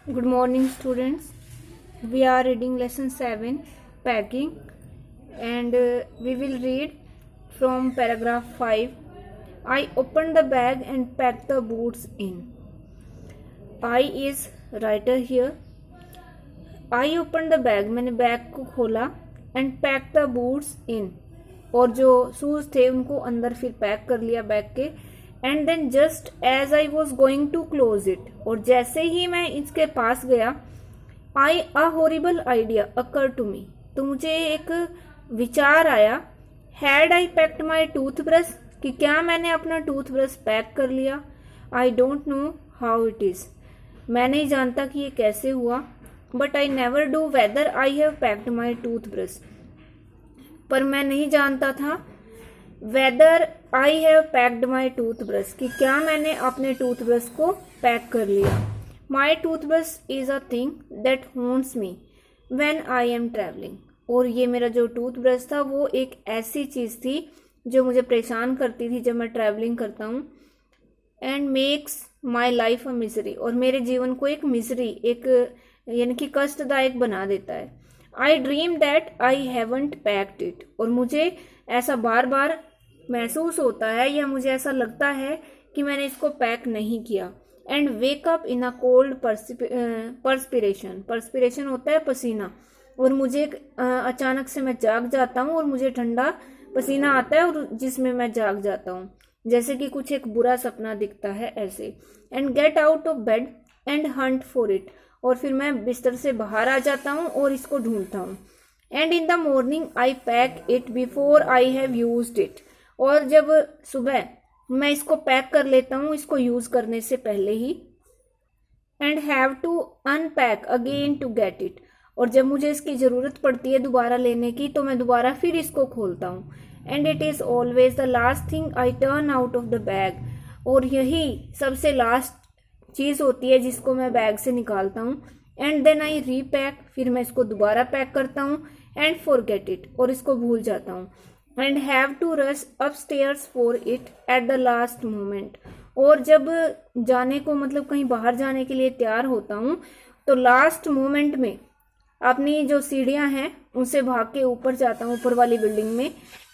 Good morning, students. We are reading lesson 7, packing, and we will read from paragraph 5. I opened the bag and packed the boots in. I is writer here. I opened the bag, मैंने bag को खोला, and packed the boots in, और जो shoes थे उनको अंदर फिर pack कर लिया बैग के. And then just as I was going to close it, और जैसे ही मैं इसके पास गया, I a horrible idea occur to me, तो मुझे एक विचार आया. Had I packed my toothbrush, कि क्या मैंने अपना टूथब्रश पैक कर लिया. I don't know how it is, मैं नहीं जानता कि ये कैसे हुआ. But I never do whether I have packed my toothbrush, पर मैं नहीं जानता था whether I have packed my toothbrush, कि क्या मैंने अपने टूथब्रश को पैक कर लिया. My toothbrush is a thing that haunts me when I am travelling, और ये मेरा जो टूथब्रश था वो एक ऐसी चीज़ थी जो मुझे परेशान करती थी जब मैं ट्रैवलिंग करता हूँ. And makes my life a misery, और मेरे जीवन को एक मिजरी, एक यानी कि कष्टदायक बना देता है. आई dream that I haven't packed it, और मुझे ऐसा बार बार महसूस होता है या मुझे ऐसा लगता है कि मैंने इसको पैक नहीं किया. And wake up in a cold perspiration, perspiration होता है पसीना, और मुझे अचानक से मैं जाग जाता हूँ और मुझे ठंडा पसीना आता है, और जिसमें मैं जाग जाता हूँ जैसे कि कुछ एक बुरा सपना दिखता है ऐसे. And get out of bed and Hunt for it, और फिर मैं बिस्तर से बाहर आ जाता हूँ और इसको ढूंढता हूँ. And in the morning I pack it before I have used it, और जब सुबह मैं इसको पैक कर लेता हूँ इसको यूज करने से पहले ही. And have to unpack again to get it, और जब मुझे इसकी ज़रूरत पड़ती है दोबारा लेने की तो मैं दोबारा फिर इसको खोलता हूँ. And it is always the last thing I turn out of the bag, और यही सबसे लास्ट चीज़ होती है जिसको मैं बैग से निकालता हूँ. एंड देन आई रीपैक, फिर मैं इसको दोबारा पैक करता हूँ. एंड फॉरगेट इट, और इसको भूल जाता हूँ. And have to rush upstairs for it at the last moment, और जब जाने को मतलब कहीं बाहर जाने के लिए तैयार होता हूँ तो लास्ट मोमेंट में अपनी जो सीढ़ियाँ हैं उनसे भाग के ऊपर जाता हूँ, ऊपर वाली बिल्डिंग में.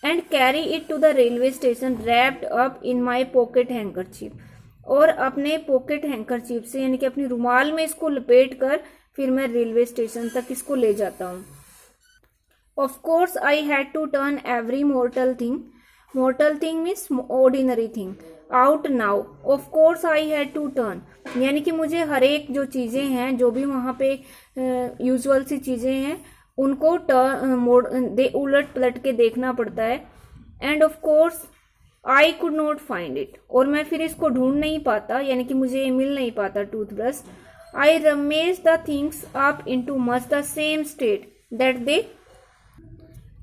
And carry it to the railway station wrapped up in my pocket handkerchief, और अपने पॉकेट हैंकरचीफ से यानी कि अपनी रुमाल में इसको लपेट कर फिर मैं रेलवे स्टेशन तक इसको ले जाता हूँ. Of course, I had to turn every mortal thing means ordinary thing, out now. Of course, I had to turn, यानी कि मुझे हर एक जो चीज़ें हैं जो भी वहाँ पे यूजुअल सी चीज़ें हैं उनको उलट पलट के देखना पड़ता है. End of course I could not find it, और मैं फिर इसको ढूंढ नहीं पाता, यानी कि मुझे मिल नहीं पाता toothbrush. I rummage the things up into much the same state that they.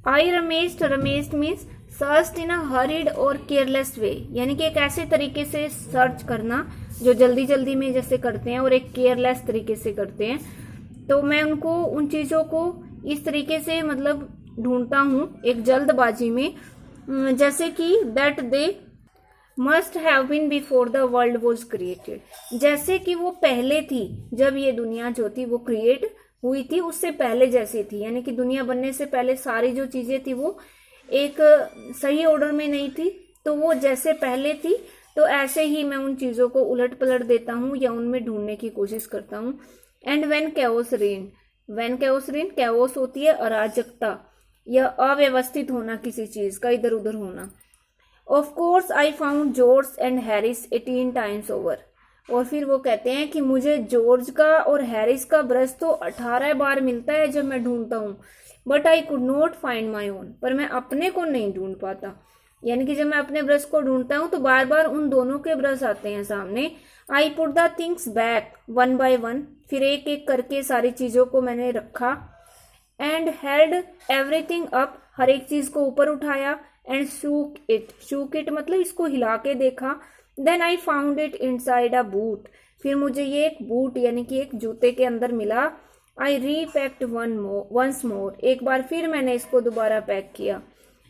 I rummaged means search in a hurried और केयरलेस वे, यानी कि एक ऐसे तरीके से सर्च करना जो जल्दी जल्दी में जैसे करते हैं और एक केयरलेस तरीके से करते हैं. तो मैं उन चीज़ों को इस तरीके से मतलब ढूंढता हूँ एक जल्दबाजी में, जैसे कि that they must have been before the world was created, जैसे कि वो पहले थी जब ये दुनिया जो थी वो क्रिएट हुई थी उससे पहले जैसी थी, यानी कि दुनिया बनने से पहले सारी जो चीज़ें थी वो एक सही ऑर्डर में नहीं थी, तो वो जैसे पहले थी तो ऐसे ही मैं उन चीज़ों को उलट पलट देता हूँ या उनमें ढूंढने की कोशिश करता हूँ. And when chaos rain, chaos होती है अराजकता या अव्यवस्थित होना, किसी चीज़ का इधर उधर होना. Of course I found George and Harris 18 times over, और फिर वो कहते हैं कि मुझे जॉर्ज का और हैरिस का ब्रश तो 18 बार मिलता है जब मैं ढूंढता हूँ. But I could not find my own, पर मैं अपने को नहीं ढूंढ पाता, यानी कि जब मैं अपने ब्रश को ढूंढता हूँ तो बार बार उन दोनों के ब्रश आते हैं सामने. I put the things back one by one, फिर एक एक करके सारी चीज़ों को मैंने रखा. एंड हेल्ड एवरीथिंग अप, हर एक चीज़ को ऊपर उठाया. एंड शूक इट मतलब इसको हिला के देखा. Then I found it inside a boot, फिर मुझे ये एक बूट यानी कि एक जूते के अंदर मिला. आई रीपैक्ड वंस मोर, एक बार फिर मैंने इसको दोबारा पैक किया.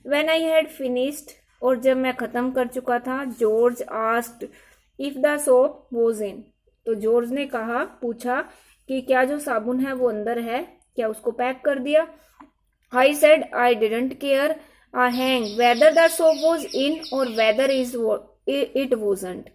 व्हेन आई हैड फिनिश्ड, और जब मैं ख़त्म कर चुका था, George asked if the soap was in, तो जॉर्ज ने पूछा कि क्या जो साबुन है वो अंदर है, क्या उसको पैक कर दिया। I said I didn't care a hang whether the soap was in or whether it wasn't।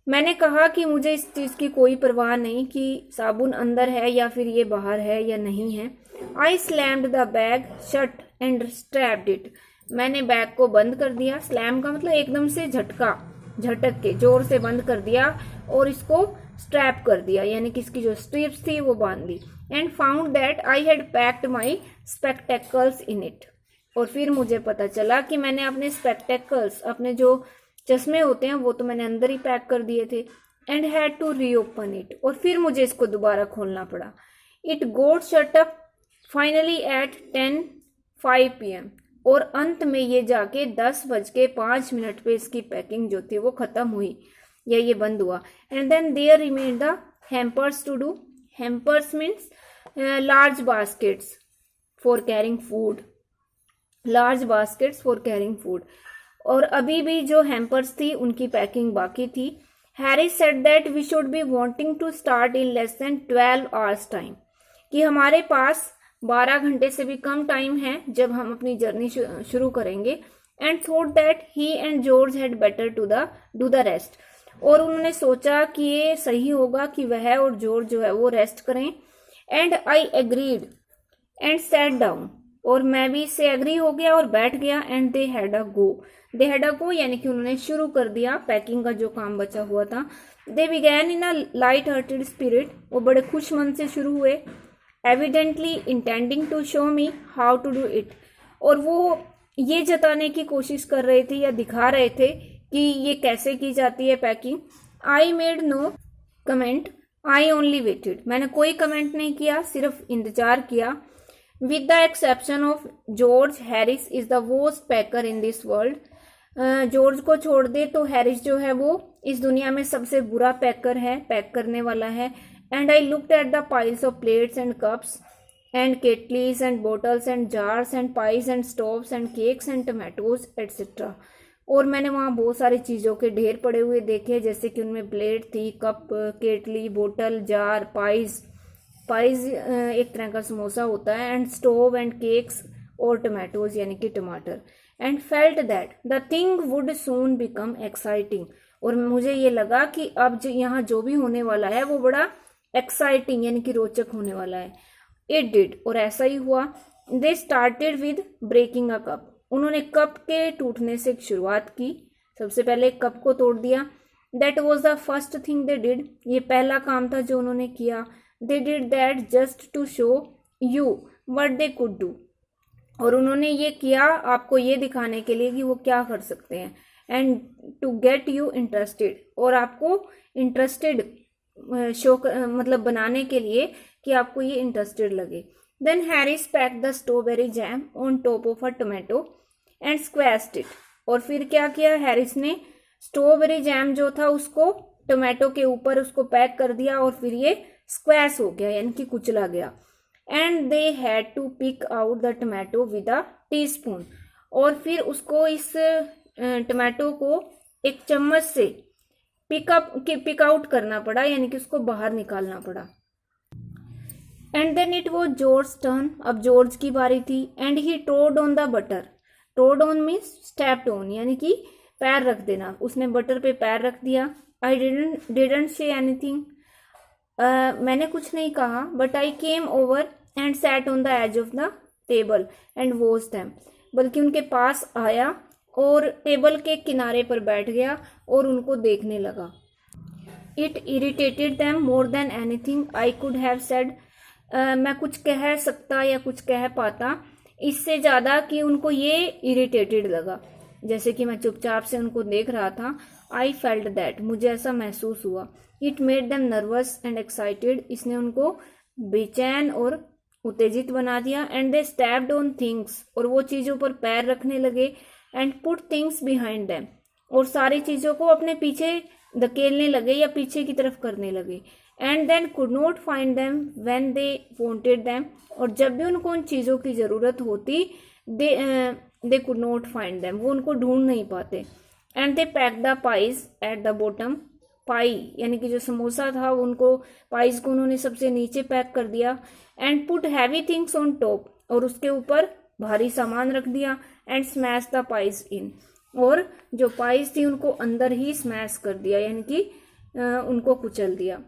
मैंने कहा कि मुझे इस चीज की कोई परवाह नहीं कि साबुन अंदर है या फिर ये बाहर है या नहीं है। I slammed the bag shut and strapped it. मैंने बैग को बंद कर दिया। स्लैम का मतलब एकदम से झटक के जोर से बंद कर दिया और इसको स्ट्रैप कर दिया, यानी कि इसकी जो स्ट्रिप्स थी वो बांध ली। And found that I had packed my spectacles in it. और फिर मुझे पता चला कि मैंने अपने स्पेक्टेकल्स, अपने जो चश्मे होते हैं, वो तो मैंने अंदर ही पैक कर दिए थे। And had to reopen it. और फिर मुझे इसको दोबारा खोलना पड़ा। It got shut up finally at 10:05 PM। और अंत में ये जाके 10:05 पे इसकी पैकिंग जो थी वो खत्म हुई या ये बंद हुआ। And then there remain the hampers to do. Hampers means large baskets for carrying food, large baskets for carrying food. और अभी भी जो हैम्पर्स थी उनकी पैकिंग बाकी थी। Harry said that we should be wanting to start in less than 12 hours time, कि हमारे पास 12 घंटे से भी कम टाइम है जब हम अपनी जर्नी शुरू करेंगे। And thought that he and George had better to do the rest. और उन्होंने सोचा कि ये सही होगा कि वह और जॉर्ज जो है वो रेस्ट करें। And I agreed and sat down. और मैं भी इससे एग्री हो गया और बैठ गया। एंड दे हैड अ गो यानी कि उन्होंने शुरू कर दिया पैकिंग का जो काम बचा हुआ था। They began in a light hearted spirit. वो बड़े खुश मन से शुरू हुए। Evidently intending to show me how to do it. और वो ये जताने की कोशिश कर रहे थे या दिखा रहे थे कि ये कैसे की जाती है packing. I made no comment, I only waited. मैंने कोई कमेंट नहीं किया, सिर्फ इंतजार किया। With the exception of George, Harris is the worst packer in this world. George को छोड़ दे तो हैरिस जो है वो इस दुनिया में सबसे बुरा पैकर है, पैक करने वाला है। And I looked at the piles of plates and cups and kettles and bottles and jars and pies and stoves and cakes and tomatoes etcetera. और मैंने वहाँ बहुत सारी चीज़ों के ढेर पड़े हुए देखे, जैसे कि उनमें प्लेट थी, कप, केटली, बोतल, जार, पाइज एक तरह का समोसा होता है, एंड स्टोव एंड केक्स और टमाटोज यानी कि टमाटर। And felt that the thing would soon become exciting. और मुझे ये लगा कि अब यहाँ जो भी होने वाला है वो बड़ा एक्साइटिंग यानी कि रोचक होने वाला है। इट डिड, और ऐसा ही हुआ। They started with breaking a cup. उन्होंने कप के टूटने से शुरुआत की। सबसे पहले कप को तोड़ दिया। That was the first thing they did. ये पहला काम था जो उन्होंने किया। They did that just to show you what they could do. और उन्होंने ये किया आपको ये दिखाने के लिए कि वो क्या कर सकते हैं। And to get you interested, और आपको इंटरेस्टेड शो मतलब बनाने के लिए कि आपको ये इंटरेस्टेड लगे। Then Harris pack the strawberry jam on top of a tomato and squashed it. और फिर क्या किया हैरिस ने, स्ट्रॉबेरी जैम जो था उसको टोमेटो के ऊपर उसको पैक कर दिया और फिर ये स्क्वैश हो गया यानी कि कुचला गया। And they had to pick out the tomato with a teaspoon. और फिर उसको इस टोमेटो को एक चम्मच से पिक आउट करना पड़ा यानी कि उसको बाहर निकालना पड़ा। And then it was George turn. अब जॉर्ज की बारी थी। And he trod on the butter. Trod on means stepped on यानी कि पैर रख देना। उसने बटर पे पैर रख दिया। I didn't say anything. मैंने कुछ नहीं कहा। But I came over and sat on the edge of the table and watch them. बल्कि उनके पास आया और टेबल के किनारे पर बैठ गया और उनको देखने लगा। It irritated them more than anything I could have said. मैं कुछ कह सकता या कुछ कह पाता इससे ज़्यादा कि उनको ये इरिटेटेड लगा। जैसे कि मैं चुपचाप से उनको देख रहा था। आई फेल्ट दैट, मुझे ऐसा महसूस हुआ। It made them nervous and excited, इसने उनको बेचैन और उत्तेजित बना दिया। And they stabbed on things, और वो चीज़ों पर पैर रखने लगे। And put things behind them, और सारी चीज़ों को अपने पीछे धकेलने लगे या पीछे की तरफ करने लगे। And then could not find them when they wanted them, और जब भी उनको उन चीज़ों की ज़रूरत होती they could not find them, वो उनको ढूंढ नहीं पाते। And they pack the pies at the bottom, pie यानी कि जो समोसा था उनको पाइज को उन्होंने सबसे नीचे पैक कर दिया। And put heavy things on top, और उसके ऊपर भारी सामान रख दिया। एंड स्मैश द पाइज इन, और जो पाइज थी उनको अंदर ही स्मैश कर दिया यानी कि उनको कुचल दिया।